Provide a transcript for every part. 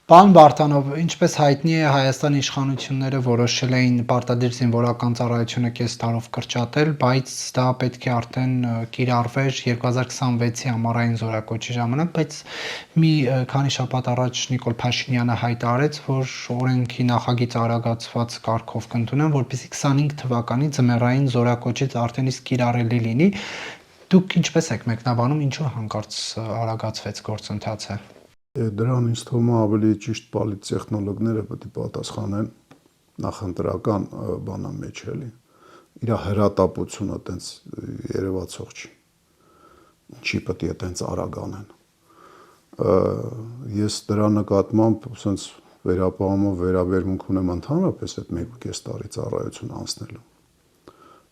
Պարոն Վարդանով, ինչպես հայտնի է, Հայաստանի իշխանությունները որոշել էին պարտադիր զինվորական ծառայությունը կես տարով կրճատել, բայց դա պետք է արդեն կիրառվեր 2026-ի ամառային զորակոչի ժամանակ, բայց մի քանի շաբաթ առաջ Նիկոլ Փաշինյանը հայտարարեց, որ օրենքի նախագիծը արագացված կարգով կընդունեն, որպեսզի 25 թվականի ձմեռային զորակոչից արդեն իսկ կիրառելի լինի։ Դուք ինչպես եք մեկնաբանում, ինչու հանկարծ արագացվեց գործընթացը։ Դրան ինձ թվում է ավելի ճիշտ պոլիտտեխնոլոգները պետք է պատասխանեն նախընտրական բանա մեջ էլի։ Իր հրատապությունը տենց երևացող չի։ Ինչի պետք է տենց արագ անեն։ Ես դրա նկատմամբ ասենց վերապահումով վերաբերմունք ունեմ ընդհանրապես այդ 1.5 տարի ծառայություն անցնելու։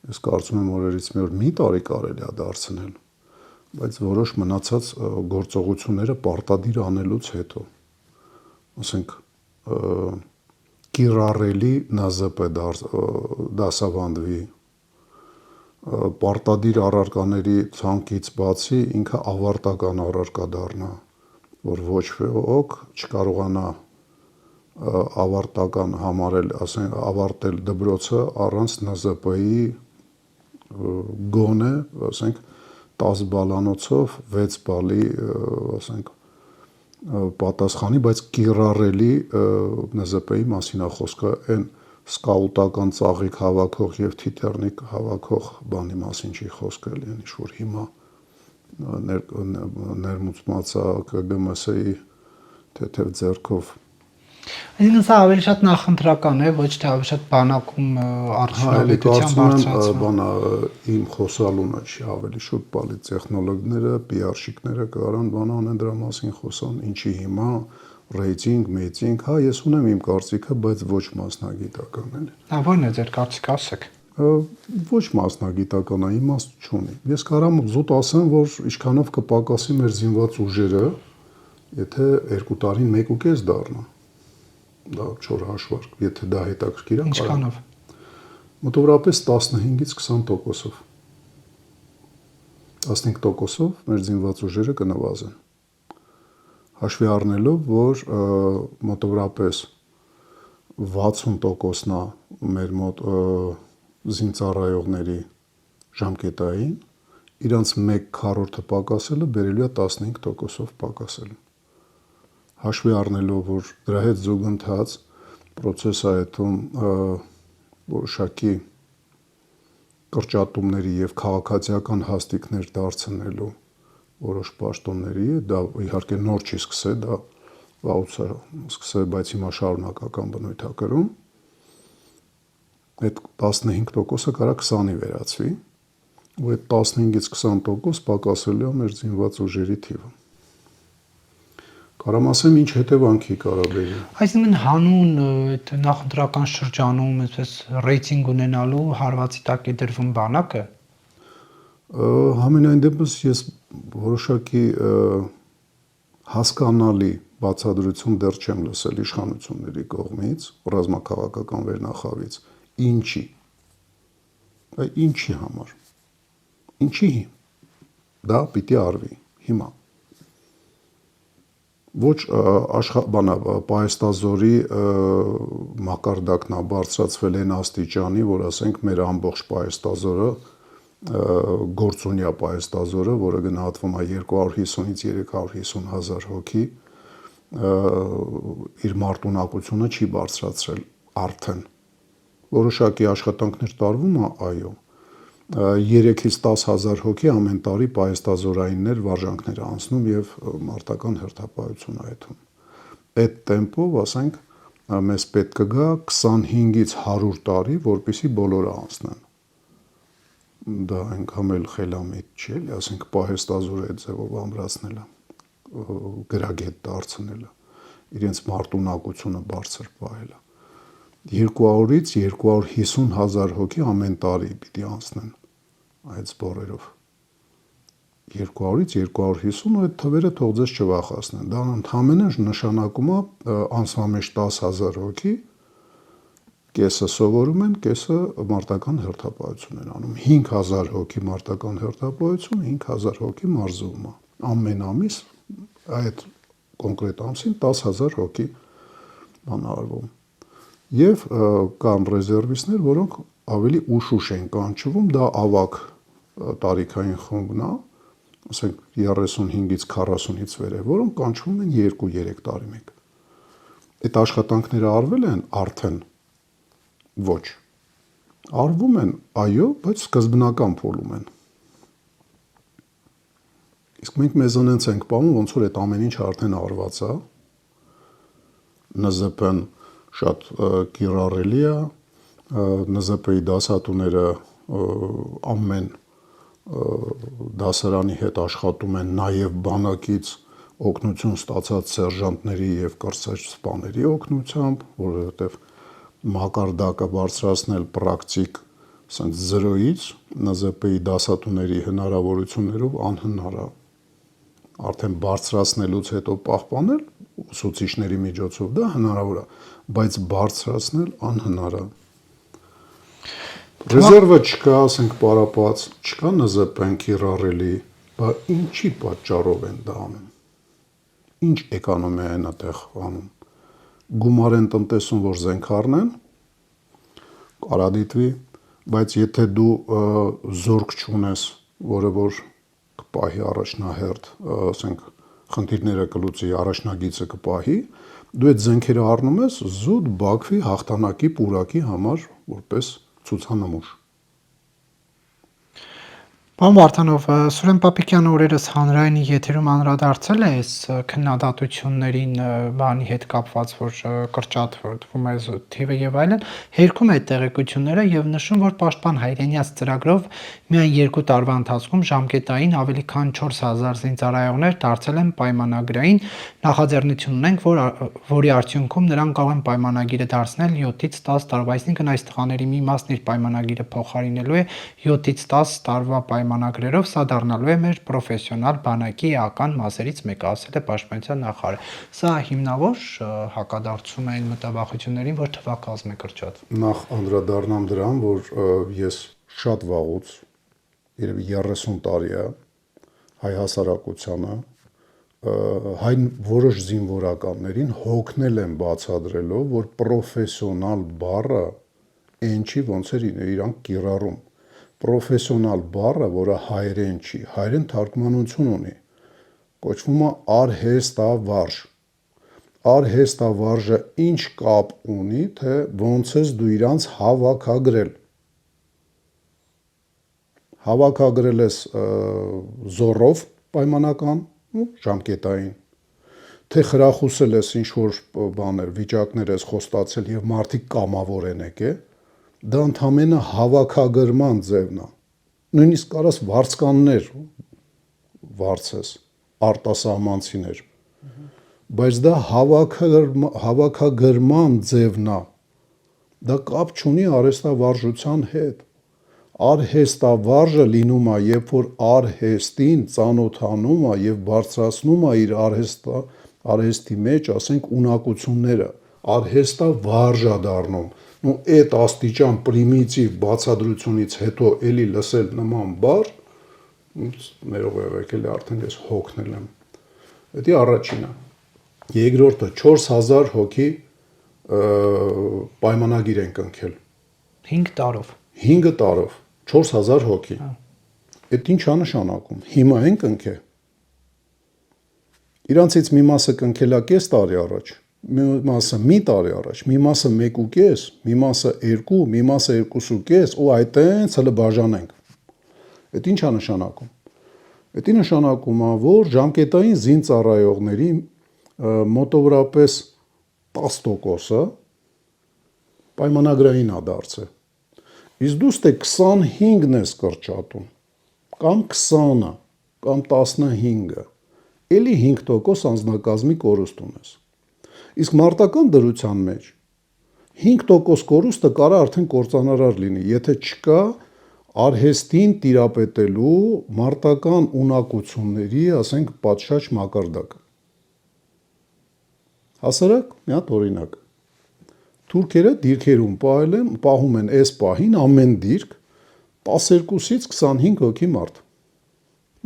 Ես կարծում եմ, որ երից մի տարի կարելի է դարձնել, բայց որոշ մնացած գործողությունները պարտադիր անելուց հետո, ասենք կիրառելի ՆԶՊ դասավանդվի, պարտադիր առարկաների ցանկից բացի ինքը ավարտական առարկա դառնա, որ ոչ ոք չկարողանա ավարտական համարել, ասենք ավարտել դպրոցը առանց ՆԶՊ-ի գոնե, ասենք 10 բալանոցով 6 բալի, ասենք պատասխանի, բայց կիրառելի ՆԶՊ-ի մասին է խոսքը, այն սկաուտական ծաղիկ հավաքող եւ թիթեռնիկ հավաքող բանի մասին չի խոսքը, այն ինչ որ հիմա ներմուծված է ԿԳՄՍ-ի թեթև ձեռքով։ Այսինքն սա ավելի շատ նախընտրական է, ոչ թե ավելի շատ բանակում արդյունավետության բարձրացում։ Իմ խոսալունը չի, ավելի շուտ պոլիտտեխնոլոգները, PR-շիկները կարան բան անեն դրա մասին խոսան, ինչի հիմա ռեյտինգ, մեյտինգ, հա ես ունեմ իմ կարծիքը, բայց ոչ մասնագիտական էլի։ Ո՞րն է ձեր կարծիքը, ասեք։ Ոչ մասնագիտական է, իմաստ չունի։ Ես կարամ զուտ ասեմ, որ ինչքանով կպակասի մեր զինված ուժերը, եթե 2 տարին 1.5 դառնա։ Դա չոր հաշվարկ, եթե դա հետաքրքիր է, ինչքանով։ Մոտավորապես 15-ից 20%-ով։ 15%-ով մեր զինված ուժերը կնվազեն։ Հաշվի առնելով, որ մոտավորապես 60%-ն է մեր մոտ զինծառայողների ժամկետային, իրանց 1/4-ը պակասելը բերելու է 15%-ով պակասելու։ Հաշվի առնելով, որ դրա հետ զուգընթաց process է այդում որոշակի կրճատումների եւ քաղաքացիական հաստիկներ դարձնելու որոշ պաշտոնների, դա իհարկե նոր չի սկսել, դա վաղուց սկսել, բայց հիմա շարունակական բնույթ է կրում։ Այդ 15%-ը կարա 20-ի վերածվի, ու այդ 15-ից 20% պակասելու է մեր զինված ուժերի թիվը։ Կարամ ասեմ, ինչ հետևանքի կարա բերի։ Այսինքն հանուն այդ նախընտրական շրջանում այսպես ռեյտինգ ունենալու հարվածի տակ է դրվում բանակը։ Համենայն դեպս ես որոշակի հասկանալի բացատրություն դեռ չեմ լսել իշխանությունների կողմից, ռազմաքաղաքական վերնախավից, ինչի։ Ինչի համար։ Ինչի դա պիտի արվի հիմա։ Ոչ պահեստազորի մակարդակն է բարձրացվել այն աստիճանի, որ ասենք մեր ամբողջ պահեստազորը գործունյա պահեստազորը, որը գնահատվում է 250-ից 350 հազար հոգի, իր մարտունակությունը չի բարձրացրել արդեն։ Որոշակի աշխատանքներ տարվում է, այո, 3-ից 10 հազար հոգի ամեն տարի պահեստազորայիններ վարժանքներ անցնում եւ մարտական հերթապահություն այդում։ Այդ տեմպով, ասենք, մեզ պետք կգա 25-ից 100 տարի, որպեսզի բոլորը անցնեն։ Դա այնքան էլ խելամիտ չի, էլի, ասենք, պահեստազորը այդ ձևով ամրացնելը, գրագետ դարձնելը, իրենց մարտունակությունը բարձր պահելը։ 200-ից 250 հազար հոգի ամեն տարի պիտի անցնեն այդ սպորերով։ 200-ից 250 ու այդ թվերը թող ձեզ չվախացնեն։ Դա ընդհանրապես նշանակում է անցնամեջ 10 հազար հոգի, կեսը սովորում են, կեսը մարտական հերթապահություն են անում։ 5000 հոգի մարտական հերթապահություն, 5000 հոգի մարզվում է։ Ամեն ամիս այդ կոնկրետ ամսին 10000 հոգի բանարվում։ Եվ կան ռեզերվիստներ, որոնք ավելի ուշ են կանչվում, դա ավագ տարիքային խումբն է, ասենք 35-ից 40-ից վեր, որոնք կանչվում են 2-3 տարի մեկ։ Այդ աշխատանքները արվել են արդեն ոչ։ Արվում են, այո, բայց սկզբնական փուլում են։ Իսկ մենք մեզանից ենք պահում, ոնց որ այդ ամեն ինչ արդեն արված է, ՆԶՊ-ն շատ կիրառելի է, ՆԶՊ-ի դասատուները ամեն դասարանի հետ աշխատում են նաև բանակից օգնություն ստացած սերժանտների եւ կրծաշ սպաների օգնությամբ, որովհետեւ մակարդակը բարձրացնել պրակտիկ ասենք 0-ից ՆԶՊ-ի դասատուների հնարավորություններով անհնար է։ Արդեն բարձրացնելուց հետո պահպանել ուսուցիչների միջոցով դա հնարավոր է, բայց բարձրացնել անհնար է։ Ռեզերվը չկա, ասենք պարապած, չկա ՆԶՊ-ն կիրառելի, բայց ինչի պատճառով են դա անում։ Ինչ էկոնոմիա են այդտեղ անում։ Գումար են տնտեսում, որ զենք առնեն, կարա դիտվի, բայց եթե դու զորք չունես, որը որ կպահի առաջնահերթ, ասենք խնդիրները կլուծի, առաջնագիծը կպահի, դու այդ զենքերը առնում ես զուտ Բաքվի հաղթանակի պուրակի համար որպես ցուցանմուշ։ Պարոն Վարդանով, Սուրեն Պապիկյանը օրերս հանրային եթերում անդրադարձել է այս քննադատություններին բանի հետ կապված, որ կրճատվում է թիվը եւ այլն, հերքում է տեղեկությունները եւ նշում, որ Պաշտպան Հայրենյաց ծրագրով միայն 2 տարվա ընթացքում ժամկետային ավելի քան 4000 զինծառայողներ դարձել են պայմանագրային, նախաձեռնություն ունենք, որի արդյունքում նրանք կարող են պայմանագիրը դարձնել 7-ից 10 տարվա, այսինքն այս տղաների մի մասն իր պայմանագիրը փոխարինելու է 7-ից 10 տարվա պայմանագրերով, սա դառնալու է մեր պրոֆեսիոնալ բանակի էական մասերից մեկը, ասել է Պաշտպանության նախարարը։ Սա հիմնավոր հակադարձում է այն մտավախություններին, որ թվակազմ է կրճատվում։ Նախ անդրադառնամ դրան, որ ես շատ վաղուց, երևի 30 տարի է, հայ հասարակությանը, հայ որոշ զինվորականներին հոգնել են բացադրելով, որ պրոֆեսիոնալ բառը ինչի ոնց էր իրանք կիրառում։ Պրոֆեսիոնալ բառը, որը հայերեն չի, հայերեն թարգմանություն ունի, կոչվում է արհեստավարժ։ Արհեստավարժը ինչ կապ ունի, թե ոնց ես դու իրանց հավաքագրել։ Հավաքագրել ես զորով պայմանական, ժամկետային, թե խրախուսել ես ինչ-որ բաներ, վիճակներ ես խոստացել եւ մարդիկ կամավոր են եկել, դա ընդամենը հավաքագրման ձևն է։ Նույնիսկ կարաս վարձկաններ վարձես, արտասահմանցիներ, բայց դա հավաքագրման ձևն է, դա կապ չունի արհեստավարժության հետ։ Արհեստավարժը լինում է, երբ որ արհեստին ծանոթանում է եւ բարձրացնում է իր արհեստի մեջ, ասենք, ունակությունները, արհեստավարժ է դառնում։ Ու այդ աստիճան պրիմիտիվ բացադրությունից հետո էլի լսել նման բառ, ներող եղեք, արդեն ես հոգնել եմ։ Դա առաջինը։ Երկրորդը 4000 հոգի պայմանագիր են կնքել 5 տարով։ 5 տարով 4000 հոգի։ Այդ ինչ է նշանակում։ Հիմա են կնքել։ Իրանցից մի մասը կնքել է կես տարի առաջ, մի մասը մի տարի առաջ, մի մասը 1.5, մի մասը 2, մի մասը 2.5, ու այտենց հələ բաժանենք։ Այդ ինչ է նշանակում։ Դա նշանակում է, որ ժամկետային զինծառայողների մոտավորապես 10%-ը պայմանագրային է դարձել։ Իսկ դու ստե 25-ն ես կրճատում, կամ 20-ը, կամ 15-ը, էլի 5% անձնակազմի կորուստ ունես։ Իսկ մարտական դրության մեջ 5% կորուստը կարա արդեն կործանարար լինի, եթե չկա արհեստին տիրապետելու մարտական ունակությունների, ասենք, պատշաճ մակարդակ։ Հասարակ մի հատ օրինակ։ Թուրքերը դիրքերում պահում են այս պահին ամեն դիրք 12-ից 25 հոգի մարդ։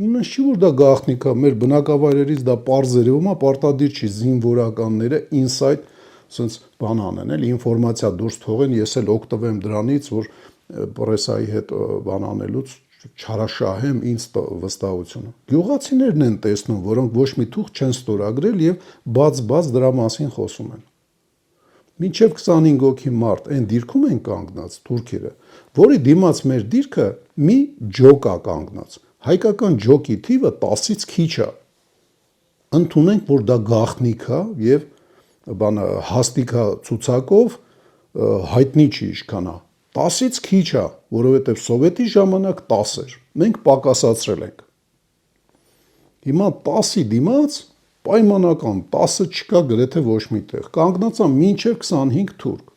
Իմенно չի որ դա գաղտնիք է, մեր բնակավայրերից դա պարզ երևում է, պարտադիր չի զինվորականները inside ասենց բան անեն, էլ ինֆորմացիա դուրս թողեն, ես էլ օգտվեմ դրանից, որ պրեսայի հետ բան անելուց չարաշահեմ ինձ վստահությունը։ Գյուղացիներն են տեսնում, որոնք ոչ մի թուղթ չեն ստորագրել եւ բաց-բաց դրա մասին խոսում են։ Մինչև 25 հոգի մարդ այն դիրքում են կանգնած թուրքերը, որի դիմաց մեր դիրքը մի ջոկ է կանգնած։ Հայկական ջոկի թիվը 10-ից քիչ է։ Ընդունենք, որ դա գաղտնիք է եւ բանը հաստիկա ցուցակով հայտնի չի ինչքան է։ 10-ից քիչ է, որովհետեւ սովետի ժամանակ 10 էր։ Մենք պակասացրել ենք։ Հիմա 10-ի դիմաց պայմանական 10-ը չկա գրեթե ոչ միտեղ։ Կանգնած է մինչև 25 թուրք։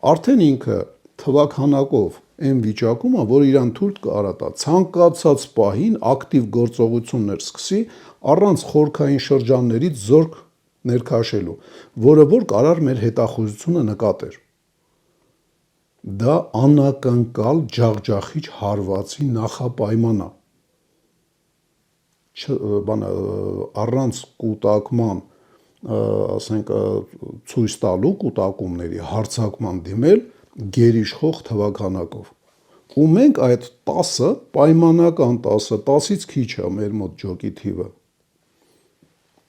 Արդեն ինքը թվականակով այն վիճակում է, որ իրան թույլ կարա ցանկացած պահին ակտիվ գործողություններ սկսի առանց խորքային շրջաններից զորք ներքաշելու, որը որ կարար մեր հետախուզությունը նկատեր։ Դա անակնկալ ջախջախիչ հարվածի նախապայման է։ Բանը առանց կուտակման, ասենք ցույց տալու կուտակումների հարցակման դիմել գերիշխող թվականակով։ Ու մենք այդ 10-ը պայմանական 10-ը 10-ից քիչ է մեր մոտ ջոկի թիվը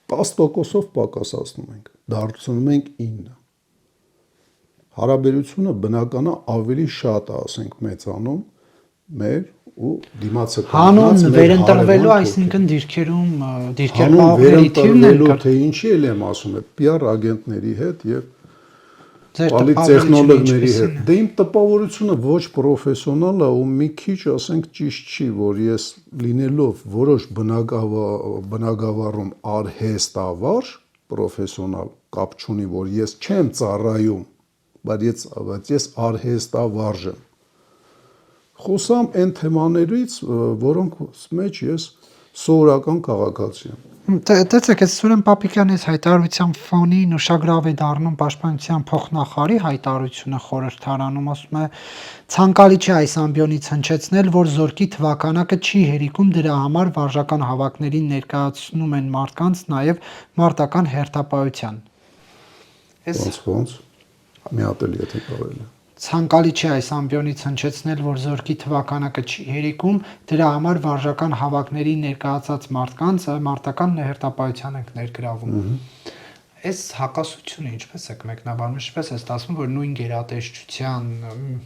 10%-ով պակասացնում ենք, դարձնում ենք 9։ Հարաբերությունը բնականա ավելի շատ է, ասենք, մեծանում մեր ու դիմացը հանուն վերընտրվելու, այսինքն դիրքերում դիրքեր պահողների թիվն է կար։ Թե ինչի էլ եմ ասում, այդ PR ագենտների հետ եւ պոլիտտեխնոլոգների հետ։ Դե իմ տպավորությունը ոչ պրոֆեսիոնալ է ու մի քիչ, ասենք, ճիշտ չի, որ ես լինելով որոշ բնագավառում արհեստավար պրոֆեսիոնալ կապ չունի, որ ես չեմ ծառայում, բայց ես արհեստավարժ եմ։ Խոսամ այն թեմաներից, որոնք մեջ ես սովորական քաղաքացի եմ։ Տեսեք, այս Սուրեն Պապիկյանի հայտարարության ֆոնին ուշագրավ է դառնում Պաշտպանության փոխնախարարի հայտարարությունը խորհրդարանում, ասում է, ցանկալի չէ այս ամբիոնից հնչեցնել, որ զորքի թվականակը չի հերիքում, դրա համար վարժական հավաքներին ներկայացնում են մարդկանց նաև մարտական հերթապահության։ Ոնց մի հատ էլ եթե կարելի է։ Ցանկալի չէ այս ամբիոնից հնչեցնել, որ զորքի թվականակը չի հերիքում, դրա համար վարժական հավաքների ներկայացած մարդկանց մարտական հերթապահության ենք ներգրավում։ Այս հակասությունը ինչպես եք մեկնաբանում, ինչպես է ստացվում, որ նույն գերատեսչության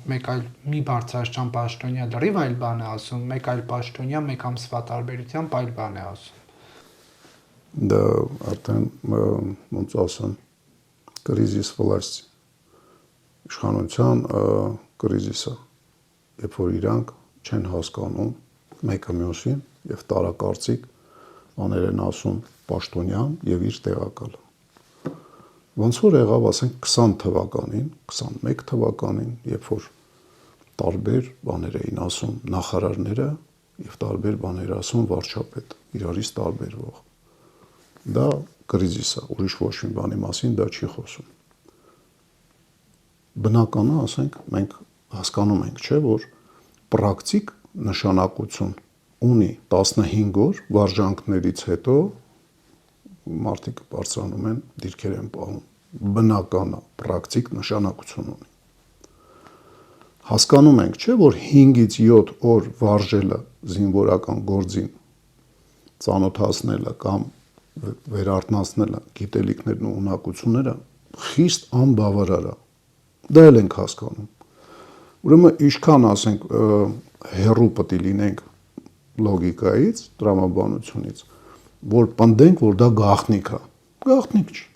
մեկ այլ մի բարձրաստիճան պաշտոնյա լրիվ այլ բան է ասում, մեկ այլ պաշտոնյա մեկ ամսվա տարբերությամբ այլ բան է ասում։ Դա արդեն ոնց ասեմ, կրիզիս վլաստ իշխանության կրիզիսը, երբ որ իրանք չեն հասկանում մեկը մյուսին եւ տարակարծիք աներ են ասում պաշտոնյան եւ իր տեղակալը։ Ոնց որ եղավ, ասենք 20 թվականին, 21 թվականին, երբ որ տարբեր բաներ էին ասում նախարարները եւ տարբեր բաներ ասում վարչապետ, իրարից տարբերվող։ Դա կրիզիս է, ուրիշ ոչ մի բանի մասին դա չի խոսում։ Բնականա, ասենք, մենք հասկանում ենք, չէ, որ պրակտիկ նշանակություն ունի 15 օր վարժանքներից հետո մարդիկ բարձրանում են, դիրքեր են պահում։ Բնականա, պրակտիկ նշանակություն ունի։ Հասկանում ենք, չէ, որ 5-ից 7 օր վարժելը զինվորական գործին ծանոթացնելը կամ վերարտնացնելը գիտելիքներն ու ունակությունները խիստ անբավարար է։ Դա էլ ենք հասկանում։ Ուրեմն ինչքան, ասենք, հեռու պետք է լինենք լոգիկայից, տրամաբանությունից, որ պնդենք, որ դա գաղտնիք է։ Գաղտնիք չի։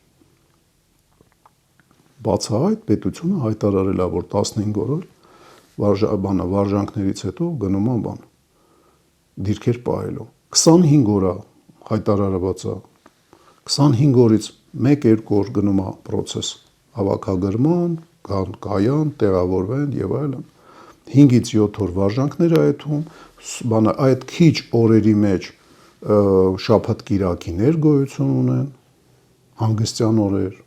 Բացահայտ պետությունը հայտարարել է, որ 15 օր վարժանքներից հետո գնում է բան դիրքեր պահելու։ 25 օր հայտարարված է։ 25 օրից 1-2 օր գնում է process հավաքագրման, կայան, տեղավորվեն եւ այլն։ 5-ից 7 օր վարժանքներ այդում, բանը այդ քիչ օրերի մեջ շաբաթ կիրակիներ գոյություն ունեն, հանգստյան օրեր,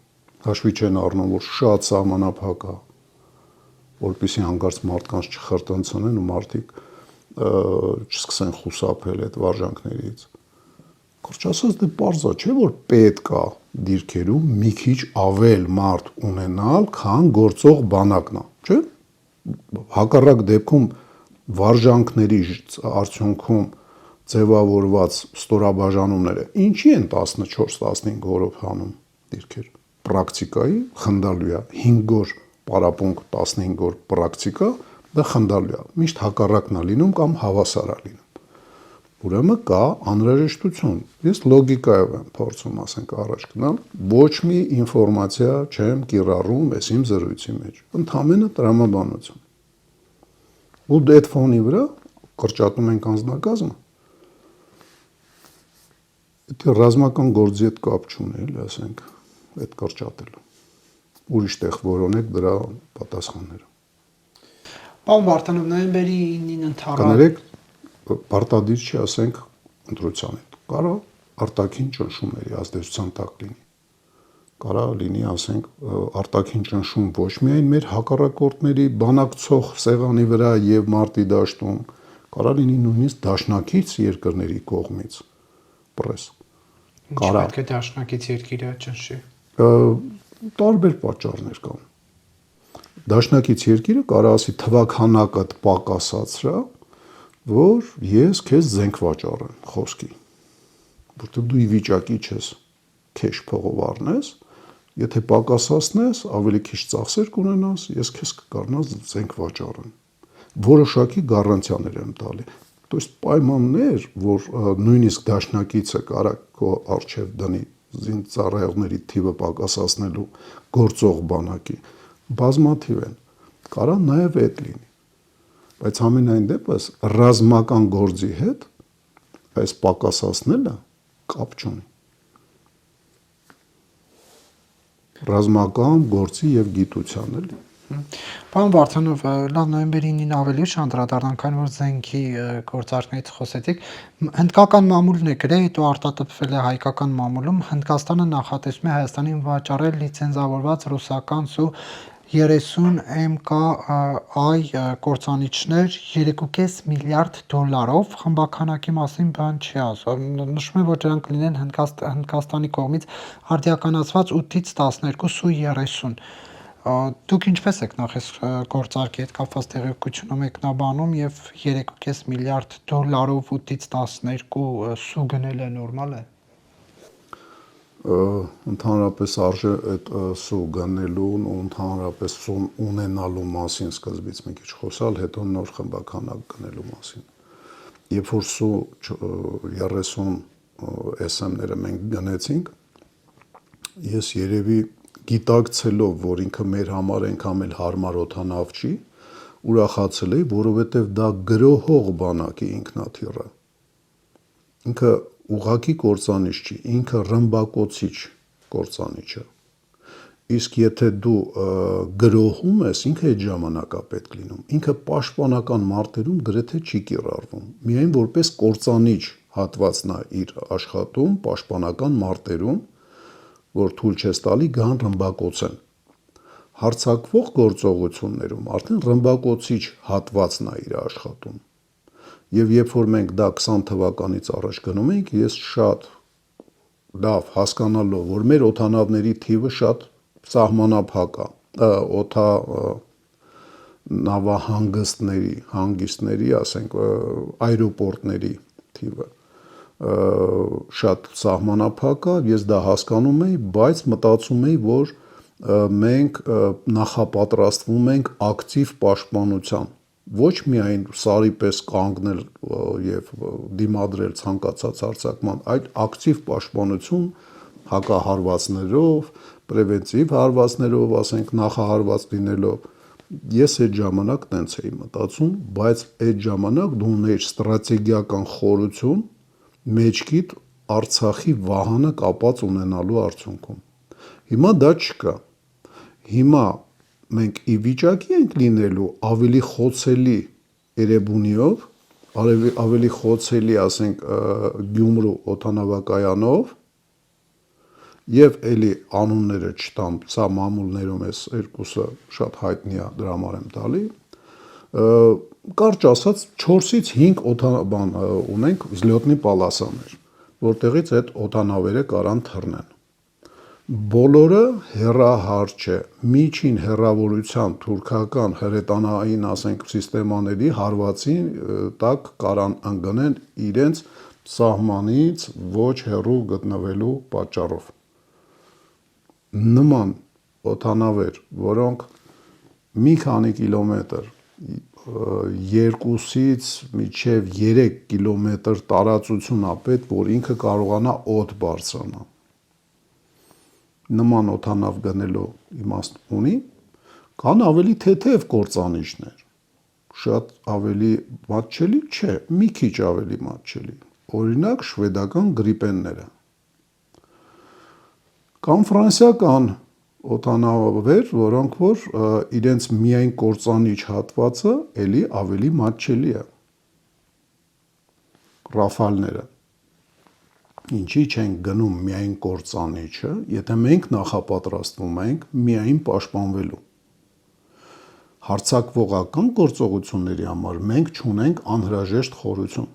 հաշվի չեն առնում, որ շատ սահմանափակ է, որպեսզի հանկարծ մարդկանց չխրտնցնեն ու մարդիկ չսկսեն խուսափել այդ վարժանքներից։ Կարճ ասած, դե պարզ է, չէ՞ որ պետք է դիրքերում մի քիչ ավել մարդ ունենալ, քան գործող բանակն է, չէ՞։ Հակառակ դեպքում վարժանքների արդյունքում ձևավորված ստորաբաժանումները ինչի են 14-15 օրով հանում դիրքեր։ Պրակտիկայի խնդալու է 5 օր պարապմունք 15 օր պրակտիկա, դա խնդալու է։ Միշտ հակառակն է լինում կամ հավասար է լինում։ Ուրեմն կա անհրաժեշտություն։ Ես լոգիկայով եմ փորձում, ասենք, առաջ գնալ, ոչ մի ինֆորմացիա չեմ կիրառում այս իմ զրույցի մեջ։ Ընդհանրապես տրամաբանություն։ Ու այդ ֆոնի վրա կրճատում ենք անձնակազմը։ Դա ռազմական գործի հետ կապ չունի, էլի, ասենք, այդ կրճատելը։ Ուրիշ տեղ որոնեք դրա պատասխանները։ Պարոն Վարդանով, նոյեմբերի 9-ին ընդհանրապես Կներեք, պարտադիր չի, ասենք, ընտրության հետ։ Կարա արտաքին ճնշումների ազդեցության տակ լինի։ Կարա լինի, ասենք, արտաքին ճնշում ոչ միայն մեր հակառակորդների բանակցող սեղանի վրա եւ մարտի դաշտում, կարա լինի նույնիսկ դաշնակից երկրների կողմից պրես։ Ինչ պետք է դաշնակից երկիրը ճնշի։ Տարբեր պատճառներ կան։ Դաշնակից երկիրը կարա ասի թվականակդ պակասացրա, որ ես քեզ զենք վաճառեմ խոսքի, որտեղ դու ի վիճակի չես քեշ փողով առնես, եթե պակասացնես, ավելի քիչ ծախսեր կունենաս, ես քեզ կկարնաս զենք վաճառեմ։ Որոշակի գառանտիաներ եմ տալի։ То есть պայմաններ, որ նույնիսկ դաշնակիցը կարա քո արժև դնի զինծառայողների թիվը պակասացնելու գործող բանակի, բազմաթիվ են։ Կարա նաև այդ լինի։ Բայց ամենայն դեպս ռազմական գործի հետ այս պակասացնելը կապ չունի։ Ռազմական գործի եւ գիտության էլի։ Պարոն Վարդանով, լավ, նոյեմբերի 9-ին ավելի ուշ անդրադառնանք, այն որ զենքի գործարքներից խոսեցիք, հնդկական մամուլն է գրել, հետո արտատպվել է հայկական մամուլում, Հնդկաստանը նախատեսում է Հայաստանին վաճառել լիցենզավորված ռուսական Su-30 MKI կործանիչներ 3.5 միլիարդ դոլարով, խմբաքանակի մասին բան չի ասում։ Նշում է, որ դրանք կլինեն Հնդկաստանի կողմից արդիականացված 8-ից 12 Su-30։ Դուք ինչպես եք նախ այս գործարքի հետ կապված տեղեկություն մեկնաբանում եւ 3.5 միլիարդ դոլարով 8-ից 12 սու գնելը նորմալ է։ Ընդհանրապես արժե այդ սու գնելուն ու ընդհանրապես սու ունենալու մասին սկզբից մի քիչ խոսալ, հետո նոր խմբականակ գնելու մասին։ Երբ որ սու 30 SM-ները մենք գնեցինք, ես երևի գիտակցելով, որ ինքը մեր համար այնքան էլ հարմար օդանավ չի, ուրախացել էի, որովհետև դա գրոհող բանակի ինքնաթիռը։ Ինքը ուղղակի կործանիչ չի, ինքը ռմբակոծիչ կործանիչ է։ Իսկ եթե դու գրոհում ես, ինքը այդ ժամանակ է պետք լինում։ Ինքը պաշտպանական մարտերում գրեթե չի կիրառվում։ Միայն որպես կործանիչ հատվածն է իր աշխատում պաշտպանական մարտերում, որ թույլ չես տալի գան ռմբակոծեն։ Հարձակվող գործողություններում արդեն ռմբակոծիչ հատվածն է իր աշխատում։ Եվ երբ որ մենք դա 20 թվականից առաջ գնում ենք, ես շատ լավ հասկանալով, որ մեր օդանավների թիվը շատ սահմանափակ է, հանգիստների, ասենք, այրոպորտների թիվը շատ սահմանափակ է, ես դա հասկանում եի, բայց մտածում եի, որ մենք նախապատրաստվում ենք ակտիվ պաշտպանության, ոչ միայն սարի պես կանգնել եւ դիմադրել ցանկացած հարձակման, այլ ակտիվ պաշտպանություն հակահարվածներով, պրևենտիվ հարվածներով, ասենք, նախահարված լինելով։ Ես այդ ժամանակ տենց էի մտածում, բայց այդ ժամանակ դու ունեիր ստրատեգիական խորություն մեջքիդ Արցախի վահանը կապած ունենալու արդյունքում։ Հիմա դա չկա։ Հիմա մենք ի վիճակի ենք լինելու ավելի խոցելի Էրեբունիով, ավելի խոցելի, ասենք, Գյումրու օդանավակայանով եւ էլի անունները չտամ, սա մամուլներում էս երկուսը շատ հայտնի է, դրա համար եմ տալի։ Կարճ ասած 4-ից 5 օդանավ ունենք զլյոտնի պալասաներ, որտեղից այդ օդանավերը կարան թռնեն։ Բոլորը հեռահար չէ։ Միջին հեռավորության թուրքական հրետանային, ասենք, սիստեմաների հարվածին տակ կարան ընկնեն իրենց սահմանից ոչ հեռու գտնվելու պատճառով։ Նման օդանավեր, որոնք մի քանի կիլոմետր 2-ից մինչև 3 կիլոմետր տարածություն ա պետք, որ ինքը կարողանա օդ բարձրանա։ Նման օդանավ գնելու իմաստ ունի, կան ավելի թեթև կործանիչներ, շատ ավելի մատչելի չէ, մի քիչ ավելի մատչելի, օրինակ շվեդական գրիպենները։ Կամ ֆրանսիական օդանավեր, որոնք որ իրենց միայն կործանիչ հատվածը էլի ավելի մատչելի է։ Ռաֆալները։ Ինչի չենք գնում միայն կործանիչը, եթե մենք նախապատրաստվում ենք միայն պաշտպանվելու։ Հարձակվողական գործողությունների համար մենք չունենք անհրաժեշտ խորություն։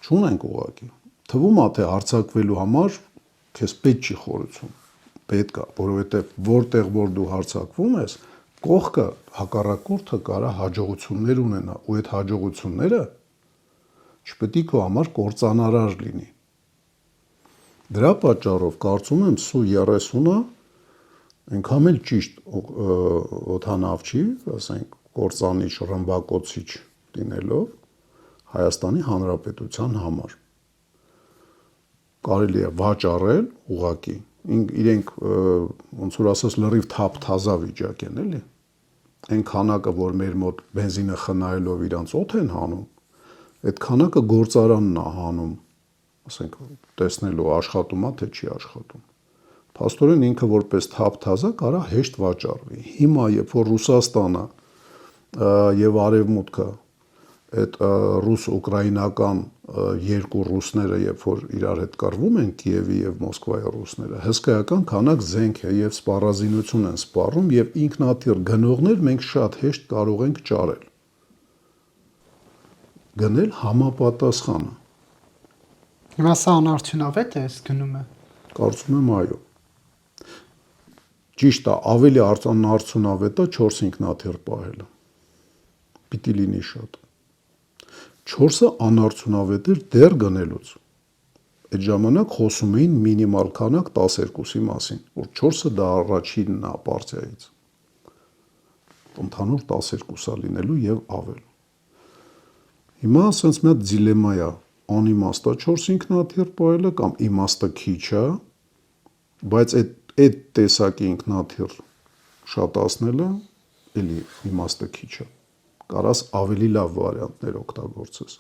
Չունենք ուղղակի։ Թվում է, թե հարձակվելու համար քեզ պետք չի խորություն։ Պետք է, որովհետև որտեղ որ դու հարձակվում ես, կողքը հակառակորդը կարա հաջողություններ ունենա, ու այդ հաջողությունները չպետք է քո համար կործանարար լինի։ Դրա պատճառով կարծում եմ Su-30-ը այնքան էլ ճիշտ օդանավ չի, ասենք, կործանիչ, ռմբակոծիչ լինելով Հայաստանի Հանրապետության համար։ Կարելի է վաճառել ուղղակի, իրենք ոնց որ ասած լրիվ թափ-թազա վիճակ են, էլի։ Այն քանակը, որ մեր մոտ բենզինը խնայելով իրանց օդ են հանում, այդ քանակը գործարանն է հանում, ասենք, տեսնելու աշխատում է, թե չի աշխատում։ Փաստորեն ինքը որպես թափ-թազա կարա հեշտ վաճառվի։ Հիմա, երբ որ Ռուսաստանը եւ Արևմուտքը այդ ռուս-ուկրաինական երկու ռուսները, երբ որ իրար հետ կռվում են Կիևի եւ Մոսկվայի ռուսները, հսկայական քանակ զենք է եւ սպառազինություն են սպառում եւ ինքնաթիռ գնողներ մենք շատ հեշտ կարող ենք ճարել։ Գնել համապատասխանը։ Հիմա սա անարդյունավետ է, այս գնումը։ Կարծում եմ այո։ Ճիշտ է, ավելի անարդյունավետ է 4 ինքնաթիռ պահելը։ Պիտի լինի շատ։ 4-ը անարդյունավետ էր դեռ գնելուց։ Այդ ժամանակ խոսում էին մինիմալ քանակ 12-ի մասին, որ 4-ը դա առաջինն է պարտիայից։ Ընդհանուր 12-ա լինելու եւ ավել։ Հիմա ասենց մի հատ դիլեմա է, անիմաստը 4 ինքնաթիռ պահելը կամ իմաստը քիչ է, բայց այդ տեսակի ինքնաթիռ շատացնելը էլի իմաստը քիչ է։ Կարաս ավելի լավ վարիանտներ օգտագործես։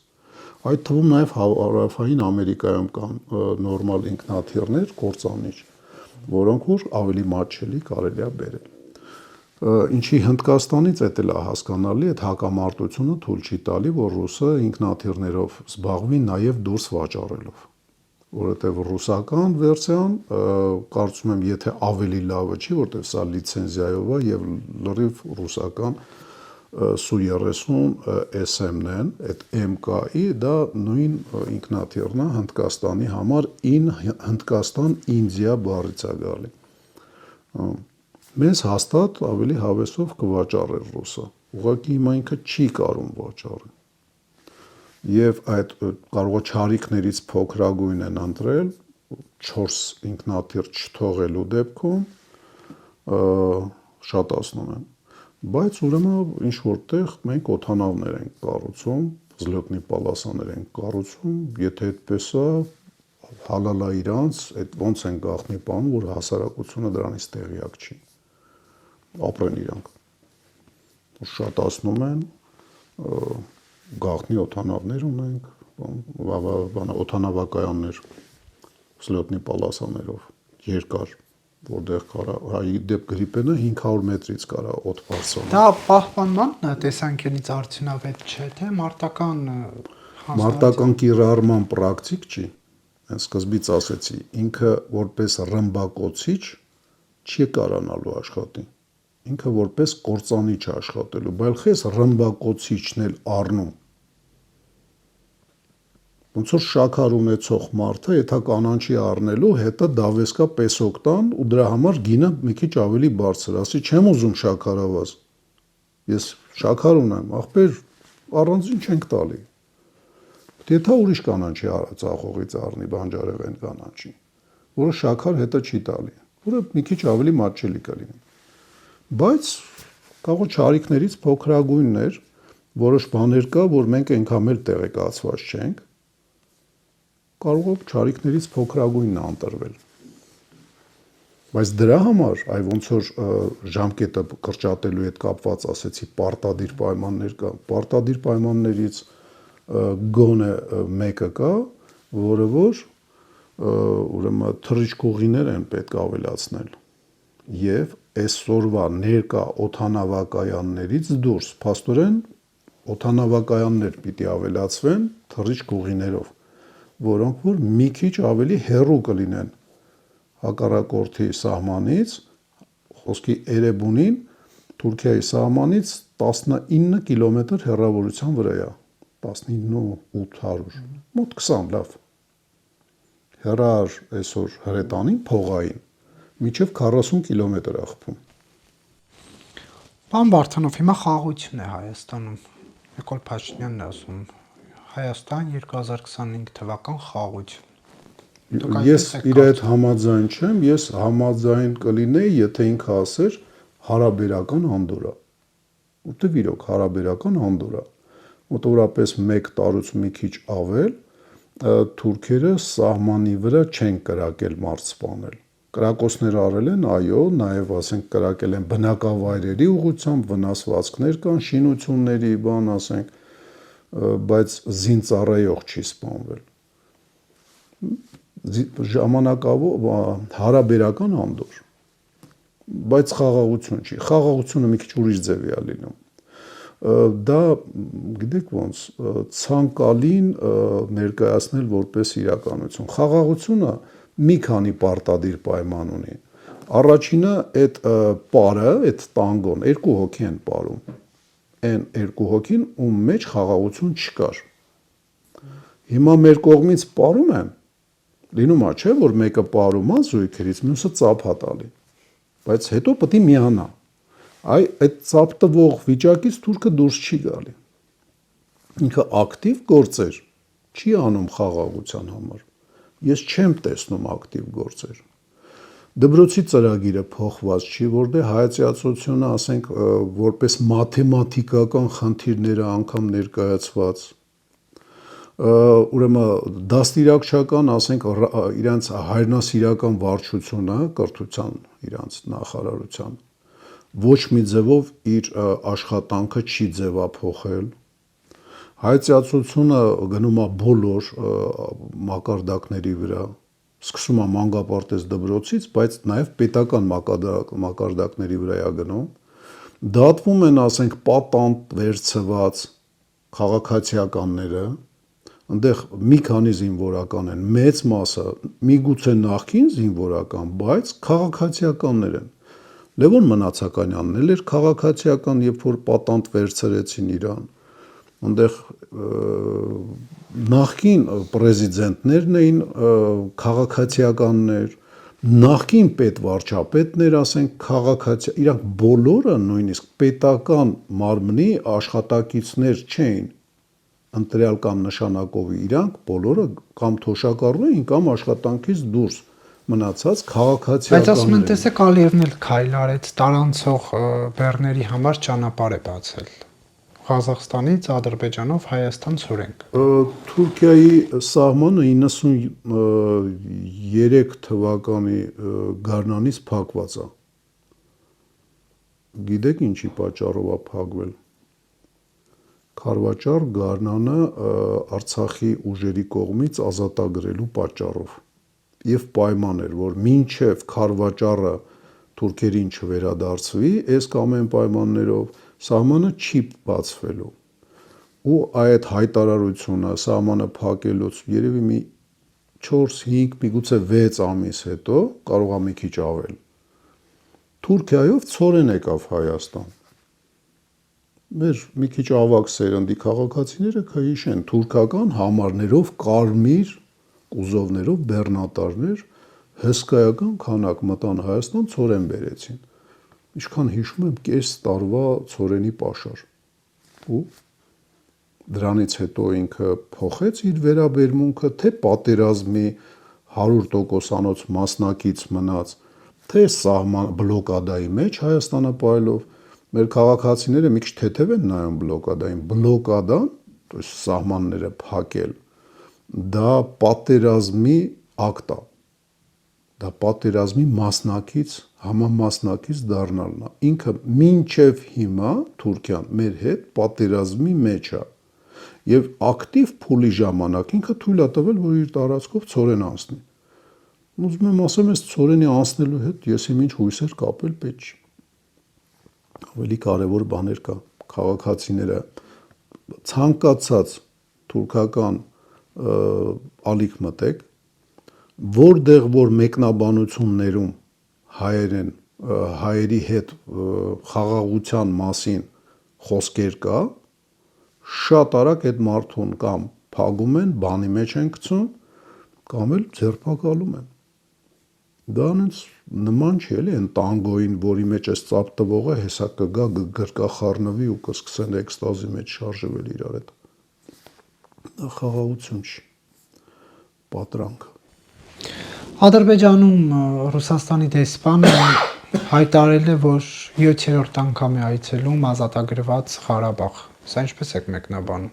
Այդ թվում նաև Հարավային Ամերիկայում կան նորմալ ինքնաթիռներ, կործանիչ, որոնք որ ավելի մատչելի կարելի է բերել։ Ինչի Հնդկաստանից էդ էլ է հասկանալի, այդ հակամարտությունը թույլ չի տալի, որ ռուսը ինքնաթիռներով զբաղվի նաև դուրս վաճառելով, որովհետև ռուսական վերսիան կարծում եմ, եթե ավելի լավը չի, որովհետև սա լիցենզիայով է եւ լրիվ ռուսական Su-30 SM-ն են, այդ MK-ի դա նույն ինքնաթիռն է Հնդկաստանի համար Հնդկաստան-Ինդիա բառից է գալի։ Մեզ հաստատ ավելի հավեսով կվաճառեր ռուսը։ Ուղղակի հիմա ինքը չի կարում վաճառել։ Եվ այդ կարող է չարիքներից փոքրագույն են ընտրել 4 ինքնաթիռ չթողելու դեպքում շատացնում են։ Բայց ուրեմն ինչ որտեղ մենք օդանավներ ենք կառուցում, զլյոտնի պալասաներ ենք կառուցում, եթե այդպես է, հալալա իրանց, այդ ոնց են գաղտնի պահում, որ հասարակությունը դրանից տեղյակ չի։ Ապրեն իրանք։ Շատացնում են, գաղտնի օդանավներ ունենք, օդանավակայաններ, զլյոտնի պալասաներով, երկար, որտեղ կարա, դեպ գրիպենը 500 մետրից կարա օդ բարձրանալ։ Դա պահպանման տեսանկյունից արդյունավետ չէ, թե մարտական կիրառման պրակտիկ չի։ Հենց սկզբից ասեցի, ինքը որպես ռմբակոծիչ չի կարանալու աշխատի։ Ինքը որպես կործանիչ է աշխատելու, բայց խես ռմբակոծիչն էլ առնում։ Ոնց որ շաքար ունեցող մարդը, եթե կանանչի առնելու, հետը դավեսկա պեսոկ տան ու դրա համար գինը մի քիչ ավելի բարձր, ասի չեմ ուզում շաքարավազ։ Ես շաքար ունեմ, ախպեր առանձին չենք տալի։ Եթե ուրիշ կանանչի ծախողից առնի բանջարեղեն կանանչի, որը շաքար հետը չի տալի, որը մի քիչ ավելի մատչելի կլինի։ Բայց կարող չարիքներից փոքրագույններ, որոշ բաներ կա, որ մենք այնքան էլ տեղեկացված չենք, կարող է չարիքներից փոքրագույնն անտրվել։ Բայց դրա համար, այ ոնց որ ժամկետը կրճատելու հետ կապված ասեցի, պարտադիր պայմաններ կա, պարտադիր պայմաններից գոնե մեկը կա, որը որ ուրեմն թռիչքուղիներ են պետք ավելացնել եւ այսօրվա ներկա օդանավակայաններից դուրս փաստորեն օդանավակայաններ պիտի ավելացվեն թռիչքուղիներով, որոնք որ մի քիչ ավելի հեռու կլինեն հակառակորդի սահմանից, խոսքի Էրեբունին Թուրքիայի սահմանից 19 կիլոմետր հեռավորության վրա է, 19,800, մոտ 20 լավ։ Հեռար այսօր հրետանին փողային մինչև 40 կիլոմետր է խփում։ Պարոն Վարդանով, հիմա խաղաղություն է Հայաստանում։ Նիկոլ Փաշինյանն է ասում, Հայաստան 2025 թվական խաղաղություն։ Ես իր հետ համաձայն չեմ, ես համաձայն կլինեի, եթե ինքը ասեր հարաբերական անդորր։ Որտեւ իրոք հարաբերական անդորր է։ Մոտավորապես 1 տարուց մի քիչ ավել թուրքերը սահմանի վրա չեն կրակել մարդ սպանել։ Կրակոցներ արել են, այո, նաև ասենք կրակել են բնակավայրերի ուղղությամբ, վնասվածքներ կան, շինությունների, բան ասենք, բայց զինծառայող չի սպանվել։ Ժամանակավոր հարաբերական անդոր, բայց խաղաղություն չի։ Խաղաղությունը մի քիչ ուրիշ ձև է լինում։ Դա գիտեք ոնց ցանկալին ներկայացնել որպես իրականություն։ Խաղաղությունը մի քանի պարտադիր պայման ունի։ Առաջինը այդ պարը, այդ տանգոն երկու հոգի են պարում։ Այն երկու հոգին ում մեջ խաղաղություն չկար։ Հիմա մեր կողմից պարում են, լինում է չէ, որ մեկը պարում է զույգերից, մյուսը ծափ է տալի։ Բայց հետո պետք է միանա։ Այդ ծափտվող վիճակից թուրքը դուրս չի գալի։ Ինքը ակտիվ գործեր չի անում խաղաղության համար։ Ես չեմ տեսնում ակտիվ գործեր։ Դբրոցի ծրագիրը փոխված չի, որտեղ հայեցիացությունը, ասենք, որպես մաթեմատիկական խնդիրները անգամ ներկայացված։ Ուրեմն դաստիարակչական, ասենք, իրանց հայրենասիրական վարչությունը, կրթության իրանց նախարարության ոչ մի ձևով իր աշխատանքը չի ձևափոխել։ Հայեցիացությունը գնում է բոլոր մակարդակների վրա, սկսում է մանկապարտեզ դպրոցից, բայց նաև պետական մակարդակների վրա է գնում։ Դատվում են, ասենք, պատանդ վերցված քաղաքացիականները, այնտեղ մի քանի զինվորական են, մեծ մասը միգուցե նախկին զինվորական, բայց քաղաքացիականներ են։ Լևոն Մնացականյանն էլ էր քաղաքացիական, երբ որ պատանդ վերցրեցին իրան։ Այնտեղ նախկին պրեզիդենտներն էին քաղաքացիականներ, նախկին պետվարչապետներ, ասենք, քաղաքացի, իրանք բոլորը նույնիսկ պետական մարմնի աշխատակիցներ չէին, ընտրյալ կամ նշանակով, իրանք բոլորը կամ թոշակառու էին, կամ աշխատանքից դուրս մնացած քաղաքացիականներ։ Բայց ասում են, տեսեք, Ալիևն էլ քայլ արեց, տարանցող բեռների համար ճանապարհ է բացել։ Ղազախստանից Ադրբեջանով Հայաստան ցորենք։ Թուրքիայի սահմանը 93 թվականի գարնանից փակված է։ Գիտեք ինչի պատճառով է փակվել։ Քարվաճար գարնանը Արցախի ուժերի կողմից ազատագրելու պատճառով։ Եվ պայման էր, որ մինչև Քարվաճարը թուրքերին չվերադարձվի, այս կամ այն պայմաններով սահմանը չի բացվելու։ Ու այդ հայտարարությունը սահմանը փակելուց երևի մի 4-5, միգուցե 6 ամիս հետո, կարող է մի քիչ ավել, Թուրքիայով ցորեն եկավ Հայաստան։ մեր մի քիչ ավագ սերնդի քաղաքացիները կհիշեն թուրքական համարներով կարմիր կուզովներով բեռնատարներ հսկայական քանակ մտան Հայաստան, ցորեն բերեցին։ Ինչքան հիշում եմ, կես տարվա ցորենի պաշար։ Ու դրանից հետո ինքը փոխեց իր վերաբերմունքը, թե պատերազմի 100%-անոց մասնակից մնաց, թե սահման բլոկադայի մեջ Հայաստանը պայելով։ Մեր քաղաքացիները մի քիչ թեթև են նայում բլոկադային։ Բլոկադան, то есть սահմանները փակել, դա պատերազմի ակտ է։ Դա պատերազմի մասնակից, համամասնակից դառնալն է։ Ինքը մինչև հիմա Թուրքիան մեր հետ պատերազմի մեջ է։ Եվ ակտիվ փուլի ժամանակ ինքը թույլ է տվել, որ իր տարածքով ցորեն անցնի։ Ուզում եմ ասեմ, այս ցորենի անցնելու հետ ես իմ ինչ հույսեր կապել պետք չի։ Ավելի կարևոր բաներ կա։ Քաղաքացիները ցանկացած թուրքական ալիք մտեք, որտեղ որ մեկնաբանություններում հայերի հետ խաղաղության մասին խոսքեր կա, շատ արագ այդ մարդուն կամ փագում են, բանի մեջ են գցում, կամ էլ ձերբակալում են։ Դա այնց նման չի էլի այն տանգոյին, որի մեջ էս ծափ տվողը հեսա կգա, գրկախառնվի ու կսկսեն էկստազի մեջ շարժվել իրար հետ։ Դա խաղաղություն չի, պատրանք։ Ադրբեջանում Ռուսաստանի դեսպանը հայտարարել է, որ 7-րդ անգամ է այցելում ազատագրված Ղարաբաղ։ Սա ինչպես եք մեկնաբանում։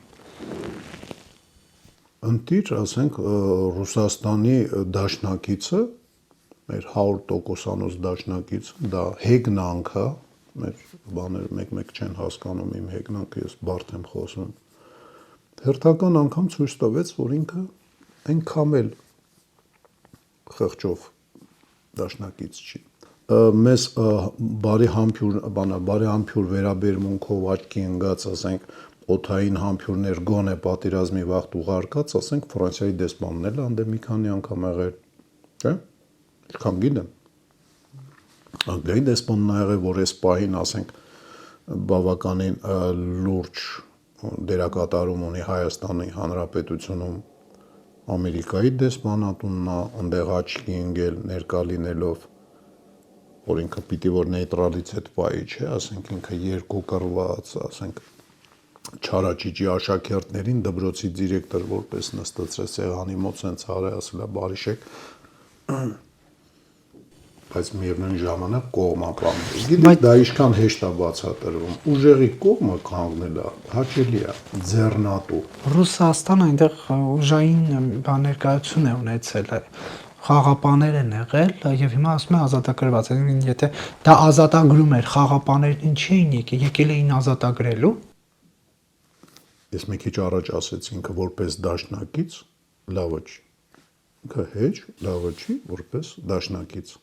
Ընտիր, ասենք, Ռուսաստանի դաշնակիցը, մեր 100%-անոց դաշնակիցը, դա հեգնանք է, մեր բաներ մեկ-մեկ չեն հասկանում իմ հեգնանքը, ես բարդ եմ խոսում։ Հերթական անգամ ցույց տվեց, որ ինքը այնքան էլ խղճով դաշնակից չի։ Մեզ բարի համբյուր վերաբերմունքով աչքի ընկած, ասենք, օդային համբյուրներ գոնե պատերազմի վաղտ ուղարկած, ասենք, Ֆրանսիայի դեսպանն էլ անդե մի քանի անգամ եղել, չէ՞։ Ինչքան գիտեմ։ Անգլիայի դեսպանն ա եղել, որ այս պահին, ասենք, բավականին լուրջ դերակատարում ունի Հայաստանի Հանրապետությունում, Ամերիկայի դեսպանատունն ա այնտեղ աչքի ընկել ներկա լինելով, որ ինքը պիտի որ նեյտրալիտետ պայի, չէ, ասենք ինքը երկու կռված, ասենք չարաճիճի աշակերտներին դպրոցի դիրեկտոր որպես նստեցրել սեղանի մոտ սենց արել, ասել է բարիշեք, բայց միևնույն ժամանակ կողմը պահել։ Գիտեք, դա ինչքան հեշտ է բացատրվում։ Ուժերի կողմը կանգնելը հաճելի է, ձեռնատու։ Ռուսաստանը այնտեղ ուժային ներկայություն է ունեցել, խաղապաներ են եղել եւ հիմա ասում է ազատագրված։ Եթե դա ազատագրում էր, խաղապաներն ինչի էին եկել էին ազատագրելու։ Ես մի քիչ առաջ ասեցի ինքը որպես դաշնակից լավը չի։ Ինքը հեչ լավը չի որպես դաշնակից։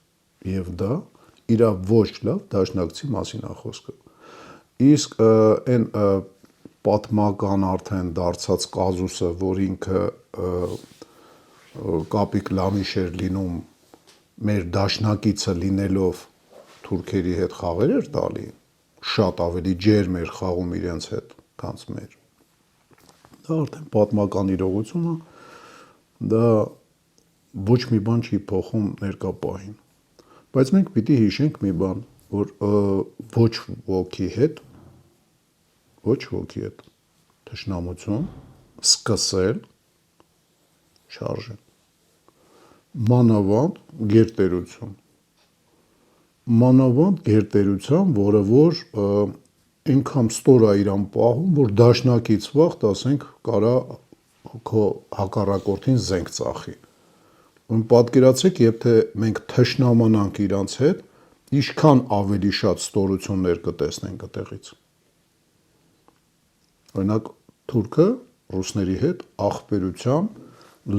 Եվ դա իր ոչ լավ դաշնակցի մասին է խոսքը։ Իսկ այն պատմական արդեն դարձած կազուսը, որ ինքը կապիկ լամիշ էր լինում մեր դաշնակիցը լինելով թուրքերի հետ խաղեր էր տալի, շատ ավելի ջերմ էր խաղում իրենց հետ, քան մեր։ Դա արդեն պատմական իրողություն է, դա ոչ մի բան չի փոխում ներկա պահին։ Բայց մենք պիտի հիշենք մի բան, որ ոչ ոքի հետ թշնամություն սկսել չարժե։ Մանավանդ գերտերության, որը որ ինքան ստոր է իրան պահում, որ դաշնակից վաղտ, ասենք, կարա քո հակառակորդին զենք ծախի։ Պատկերացրեք, եթե մենք թշնամանանք իրանց հետ, ինչքան ավելի շատ ստորություններ կտեսնենք այդտեղից։ Օրինակ, թուրքը ռուսների հետ աղբերությամբ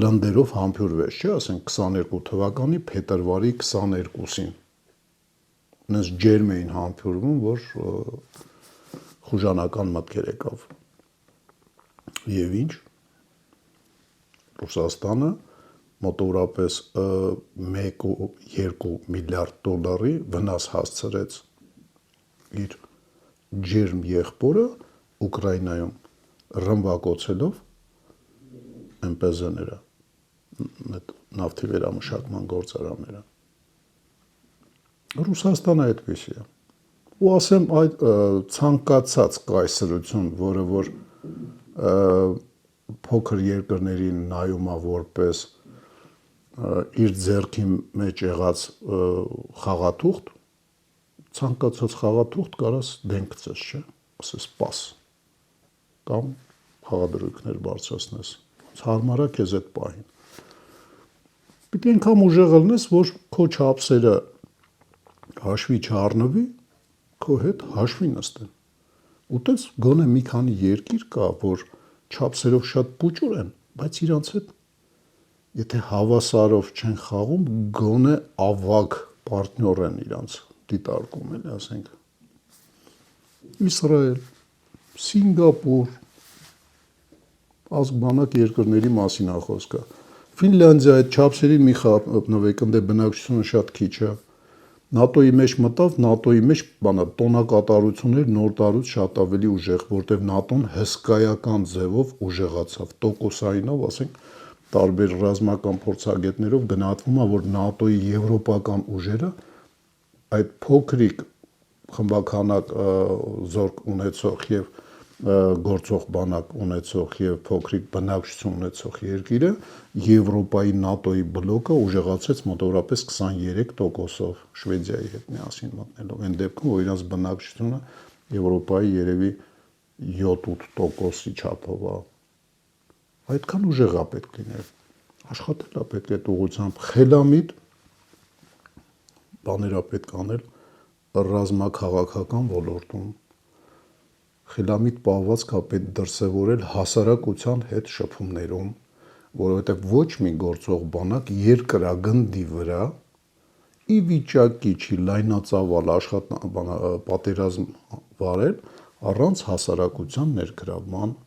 լնդերով համբյուրվեց, չէ, ասենք 22 թվականի փետրվարի 22-ին։ Նենց ջերմ էին համբյուրվում, որ խուժանական մտքեր եկավ։ Եվ ինչ։ Ռուսաստանը մոտավորապես 1-2 միլիարդ դոլարի վնաս հասցրեց իր ջերմ եղբորը Ուկրաինայում ռմբակոծելով MPZ-ները, այդ նավթի վերամշակման գործարանները։ Ռուսաստանը այդպեսի է։ Ու ասեմ այդ ցանկացած կայսրություն, որը որ փոքր երկրներին նայում է որպես իր ձեռքի մեջ եղած խաղաթուղթ, ցանկացած խաղաթուղթ կարաս դեն գցես, չէ՞, ասես սպաս կամ խաղադրույքներ բարձրացնես, հարմարա քեզ այդ պահին։ Պիտի այնքան ուժեղ ելնես, որ քո չափսերը հաշվի չառնվի, քո հետ հաշվի նստեն։ Ու տես գոնե մի քանի երկիր կա, որ չափսերով շատ փոճուր են, բայց իրանց հետ եթե հավասարով չեն խաղում, գոնե ավագ պարտնյոր են իրանց դիտարկում, էլի ասենք։ Իսրայել, Սինգապուր, ազգբանակ երկրների մասին է խոսքը։ Ֆինլանդիա այդ չափսերին մի խափնվեք, ընդ բնակչությունը շատ քիչ է։ ՆԱՏՕ-ի մեջ մտավ, ՆԱՏՕ-ի մեջ տոնակատարություններ նոր տարուց շատ ավելի ուժեղ, որտեղ ՆԱՏՕ-ն հսկայական ձևով ուժեղացավ, տոկոսայինով, ասենք, տարբեր ռազմական փորձագետներով գնահատվում է, որ ՆԱՏՕ-ի եվրոպական ուժերը այդ փոքրիկ խմբականակ զորք ունեցող եւ գործող բանակ ունեցող եւ փոքրիկ բնակչություն ունեցող երկիրը Եվրոպայի ՆԱՏՕ-ի բլոկը ուժեղացրեց մոտավորապես 23%-ով Շվեդիայի հետ միասին մտնելով։ Այն դեպքում, որ իրաց բնակչությունը Եվրոպայի երևի 7-8%-ի չափով է։ Այդքան ուժեղ է պետք լինել։ Աշխատել է պետք այդ ուղղությամբ խելամիտ բաներ է պետք անել ռազմաքաղաքական ոլորտում։ Խելամիտ պահվածք է պետք դրսևորել հասարակության հետ շփումներում, որովհետև ոչ մի գործող բանակ երկրագնդի վրա ի վիճակի չի լայնածավալ պատերազմ վարել առանց հասարակության ներգրավման,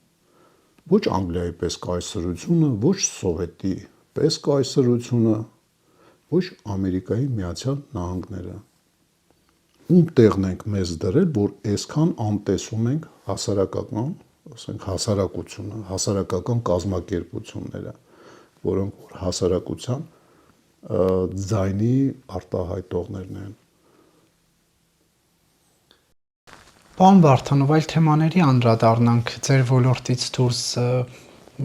ոչ Անգլիայի պես կայսրությունը, ոչ Սովետի պես կայսրությունը, ոչ Ամերիկայի Միացյալ Նահանգները։ Ում տեղն ենք մեզ դրել, որ այսքան անտեսում ենք հասարակական, ասենք հասարակությունը, հասարակական կազմակերպությունները, որոնք որ հասարակության ձայնի արտահայտողներն են։ Պարոն Վարդանով, այլ թեմաների անդրադառնանք ձեր ոլորտից դուրս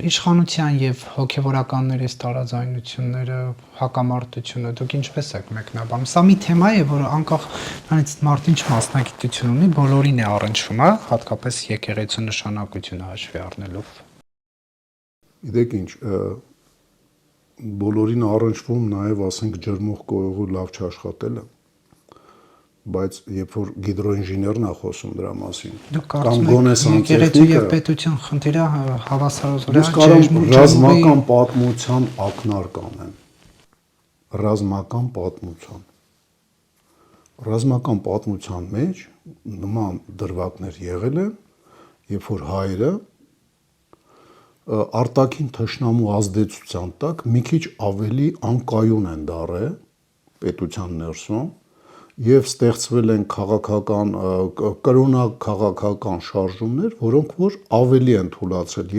իշխանության եւ հոգեվորականների տարաձայնությունները, հակամարտությունը, դուք ինչպես եք մեկնաբանում։ Սա մի թեմա է, որը անկախ նրանից մարդն ինչ մասնագիտություն ունի, բոլորին է առնչվում, հա, հատկապես եկեղեցու նշանակությունը հաշվի առնելով։ Գիտեք ինչ, բոլորին առնչվում նաև ասենք ջրմուղ կողու լավ չաշխատելը, բայց երբ որ գիդրոինժեներն է խոսում դրա մասին, դուք կարծում եք եկեղեցու եւ պետության խնդիրը հավասարազորյալ ռազմական պատմության ակնարկ անեն։ Ռազմական պատմության մեջ նման դրվագներ եղել են, երբ որ հայերը արտաքին թշնամու ազդեցության տակ մի քիչ ավելի անկայուն են դարել պետության ներսում եւ ստեղծվել են քաղաքական կրոնակ քաղաքական շարժումներ, որոնք որ ավելի են թուլացել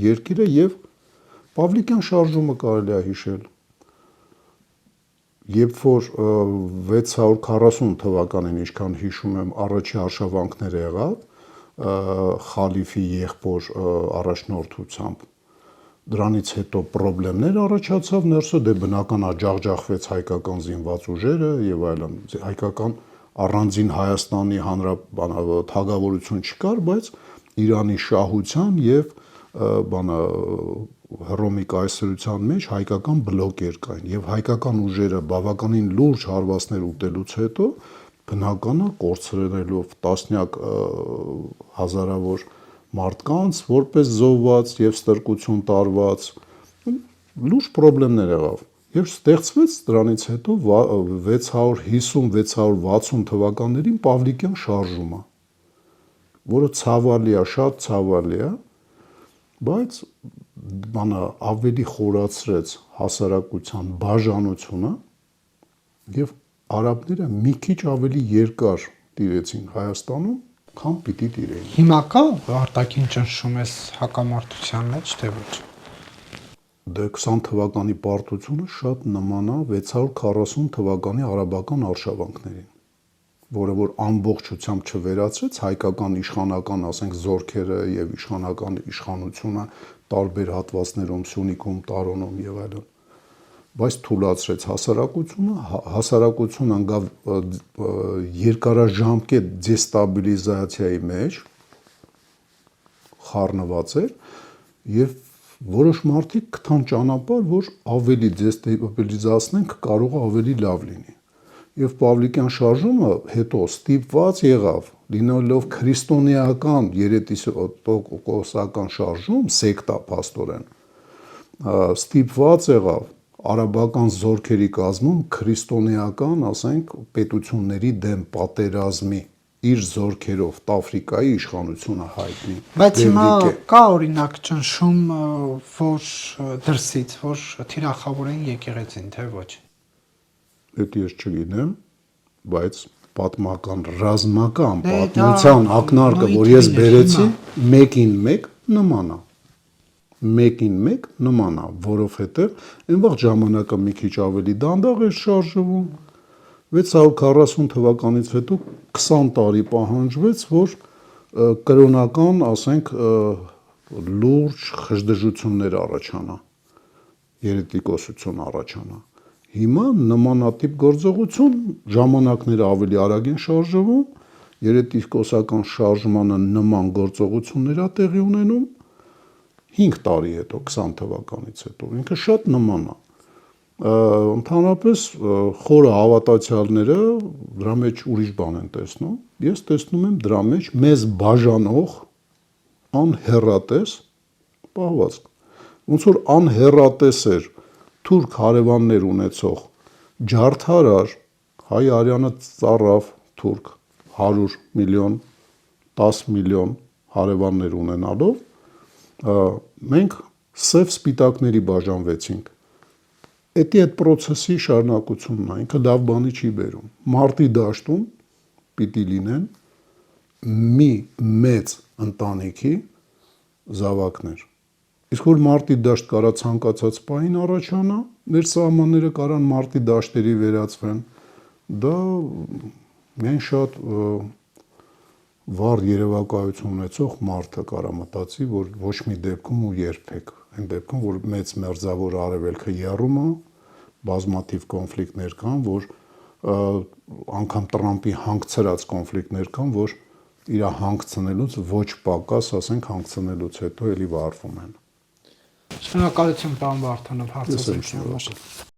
երկիրը եւ Պավլիկյան շարժումը կարելի է հիշել։ Երբ որ 640 թվականին, ինչքան հիշում եմ, առաջի արշավանքները եղավ խալիֆի եղբոր առաջնորդությամբ, դրանից հետո խնդիրներ առաջացավ ներսը, դե բնական է ջախջախվեց հայկական զինված ուժերը եւ այլն, հայկական առանձին Հայաստանի թագավորություն չկար, բայց Իրանի շահության եւ Հռոմի կայսրության մեջ հայկական բլոկեր կային եւ հայկական ուժերը բավականին լուրջ հարվածներ ուտելուց հետո բնական է կորցրելով տասնյակ հազարավոր մարդկանց որպես զոհված եւ ստրկություն տարված լուրջ խնդիրներ եղավ եւ ստեղծվեց դրանից հետո 650-660 թվականներին Պավլիկյան շարժումը, որը ցավալի է, շատ ցավալի է, բայց ավելի խորացրեց հասարակության բաժանությունը եւ արաբները մի քիչ ավելի երկար տիրեցին Հայաստանում քան պիտի տիրեին։ Հիմա կա արտաքին ճնշում էս հակամարտության մեջ, թե ոչ։ Դե 20 թվականի պարտությունը շատ նման է 640 թվականի արաբական արշավանքներին, որը որ ամբողջությամբ չվերացրեց հայկական իշխանական, ասենք, զորքերը եւ իշխանական իշխանությունը տարբեր հատվածներում, Սյունիքում, Տարոնում եւ այլն, բայց թուլացրեց հասարակությունը անգավ երկարաժամկետ դեստաբիլիզացիայի մեջ խառնված էր եւ որոշ մարդիկ գտան ճանապարհ, որ ավելի դեստաբիլիզացնենք, կարող է ավելի լավ լինի։ Եվ Պավլիկյան շարժումը հետո ստիպված եղավ լինելով քրիստոնեական երիտասարդական շարժում, սեկտա փաստորեն, ստիպված եղավ արաբական զորքերի կազմում քրիստոնեական, ասենք, պետությունների դեմ պատերազմի իր զորքերով Աֆրիկայի իշխանությունը հայտնի։ Բայց հիմա կա օրինակ ճնշում, որ դրսից, որ թիրախավորեն եկեղեցին, թե ոչ։ Դա ես չգիտեմ, բայց պատմական ռազմական պատմության ակնարկը, որ ես բերեցի, մեկին մեկ նման է։ Մեկին մեկ նման է, որովհետև այն վաղ ժամանակը մի քիչ ավելի դանդաղ էր շարժվում, 640 թվականից հետո 20 տարի պահանջվեց, որ կրոնական, ասենք, լուրջ խժդժություններ առաջանա, երետիկոսություն առաջանա։ Հիմա նմանատիպ գործողություն ժամանակները ավելի արագ են շարժվում, երետիկոսական շարժմանը նման գործողություններ է տեղի ունենում 5 տարի հետո, 20 թվականից հետո, ինքը շատ նման է։ Ընդհանրապես խորը հավատացյալները դրա մեջ ուրիշ բան են տեսնում։ Ես տեսնում եմ դրա մեջ մեզ բաժանող անհեռատես պահվածք։ Ոնց որ անհեռատես էր թուրք հարևաններ ունեցող ջարդարար հայ արյանը ծառավ թուրք 100 միլիոն 10 միլիոն հարևաններ ունենալով մենք սև սպիտակների բաժանվեցինք։ Էդի այդ process-ի շարունակությունն է, ինքը լավ բանի չի բերում։ Մարտի դաշտում պիտի լինեն մի մեծ ընտանիքի զավակներ։ Իսկ որ մարտի դաշտ կարա ցանկացած պահին առաջանա, մեր սահմանները կարան մարտի դաշտերի վերածվեն, դա միայն շատ վառ երևակայություն ունեցող մարդը կարա մտածի, որ ոչ մի դեպքում ու երբեք, այն դեպքում, որ մեծ մերձավոր արևելքը եռում է, բազմաթիվ կոնֆլիկտներ կան, որ անգամ Տրամպի հանգցրած կոնֆլիկտներ կան, որ իր հանգցնելուց ոչ պակաս, ասենք, հանգցնելուց հետո էլի վարվում են։ Շնորհակալություն, պարոն Վարդանով, հարցազրույցի համար։